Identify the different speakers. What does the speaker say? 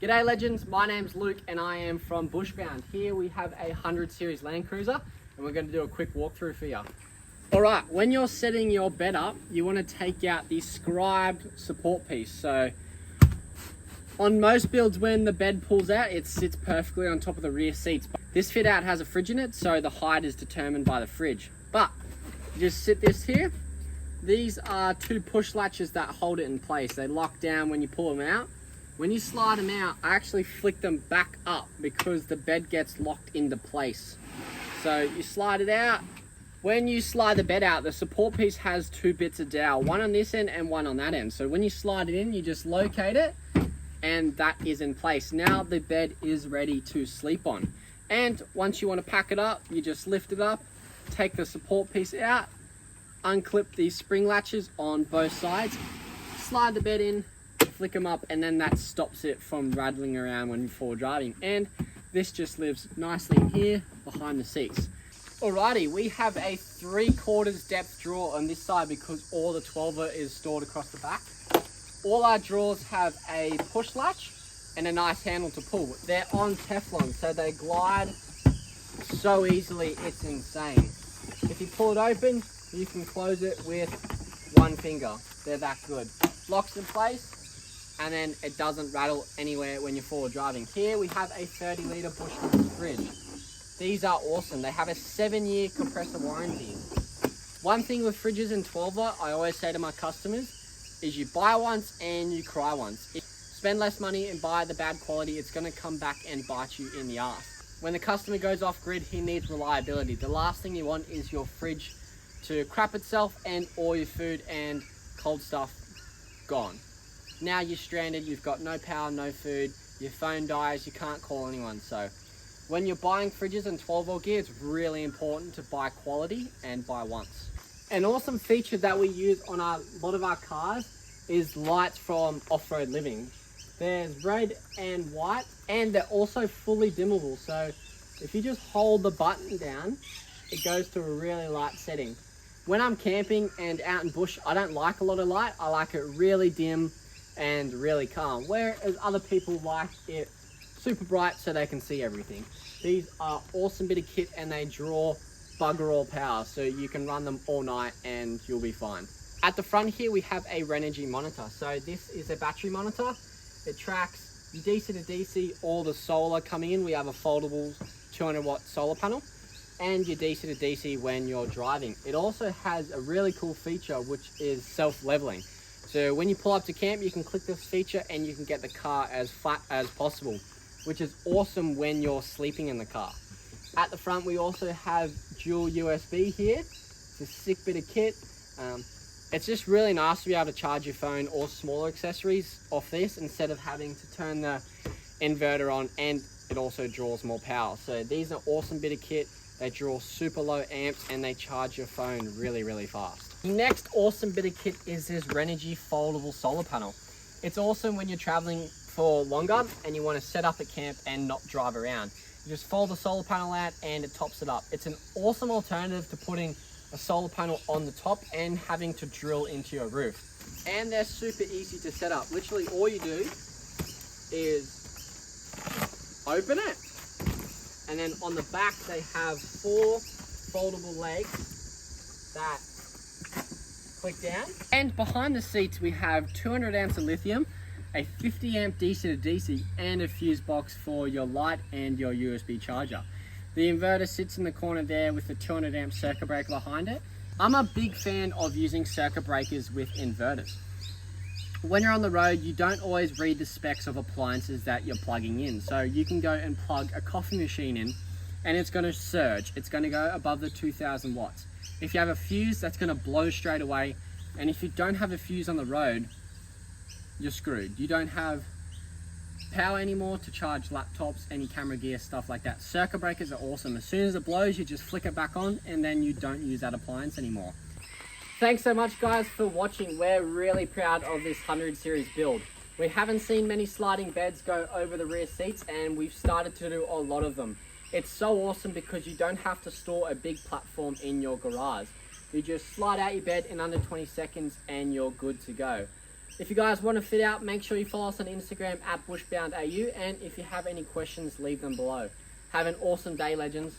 Speaker 1: G'day legends, my name's Luke and I am from Bushbound. Here we have a 100 series Land Cruiser and we're going to do a quick walkthrough for you. Alright, when you're setting your bed up, you want to take out the scribed support piece. So on most builds, when the bed pulls out, it sits perfectly on top of the rear seats. This fit out has a fridge in it, so the height is determined by the fridge. But you just sit this here. These are two push latches that hold it in place. They lock down when you pull them out. When you slide them out, I actually flick them back up because the bed gets locked into place. So you slide it out. When you slide the bed out, the support piece has two bits of dowel, one on this end and one on that end. So when you slide it in, you just locate it and that is in place. Now the bed is ready to sleep on. And once you want to pack it up, you just lift it up, take the support piece out, unclip these spring latches on both sides, slide the bed in, flick them up, and then that stops it from rattling around when you're forward driving. And this just lives nicely in here behind the seats. Alrighty, we have a 3/4 depth drawer on this side because all the 12er is stored across the back. All our drawers have a push latch and a nice handle to pull. They're on Teflon, so they glide so easily, it's insane. If you pull it open, you can close it with one finger. They're that good. Locks in place, and then it doesn't rattle anywhere when you're forward driving. Here we have a 30-litre Bushmills fridge. These are awesome. They have a 7-year compressor warranty. One thing with fridges and 12er, I always say to my customers, is you buy once and you cry once. If you spend less money and buy the bad quality, it's going to come back and bite you in the ass. When the customer goes off grid, he needs reliability. The last thing you want is your fridge to crap itself and all your food and cold stuff gone. Now you're stranded, you've got no power, no food, your phone dies, you can't call anyone. So when you're buying fridges and 12-volt gear, it's really important to buy quality and buy once. An awesome feature that we use on a lot of our cars is lights from Off-Road Living. There's red and white, and they're also fully dimmable. So if you just hold the button down, it goes to a really light setting. When I'm camping and out in bush, I don't like a lot of light. I like it really dim and really calm, whereas other people like it super bright so they can see everything. These are awesome bit of kit and they draw bugger all power, so you can run them all night and you'll be fine. At the front here we have a Renogy monitor. So this is a battery monitor. It tracks your DC to DC, all the solar coming in. We have a foldable 200-watt solar panel and your DC to DC when you're driving. It also has a really cool feature which is self-leveling. So when you pull up to camp, you can click this feature and you can get the car as flat as possible, which is awesome when you're sleeping in the car. At the front, we also have dual USB here. It's a sick bit of kit. It's just really nice to be able to charge your phone or smaller accessories off this instead of having to turn the inverter on, and it also draws more power. So these are awesome bit of kit. They draw super low amps and they charge your phone really, really fast. The next awesome bit of kit is this Renogy foldable solar panel. It's awesome when you're traveling for longer and you want to set up at camp and not drive around. You just fold the solar panel out and it tops it up. It's an awesome alternative to putting a solar panel on the top and having to drill into your roof. And they're super easy to set up. Literally all you do is open it, and then on the back they have 4 foldable legs that click down. And behind the seats we have 200 amps of lithium, a 50 amp DC to DC, and a fuse box for your light and your USB charger. The inverter sits in the corner there with the 200 amp circuit breaker behind it. I'm a big fan of using circuit breakers with inverters. When you're on the road, you don't always read the specs of appliances that you're plugging in. So you can go and plug a coffee machine in and it's going to surge. It's going to go above the 2000 watts. If you have a fuse, that's going to blow straight away. And if you don't have a fuse on the road, you're screwed. You don't have power anymore to charge laptops, any camera gear, stuff like that. Circuit breakers are awesome. As soon as it blows, you just flick it back on and then you don't use that appliance anymore. Thanks so much guys for watching. We're really proud of this 100 series build. We haven't seen many sliding beds go over the rear seats and we've started to do a lot of them. It's so awesome because you don't have to store a big platform in your garage. You just slide out your bed in under 20 seconds and you're good to go. If you guys want to fit out, make sure you follow us on Instagram at bushboundau, and if you have any questions, leave them below. Have an awesome day, legends.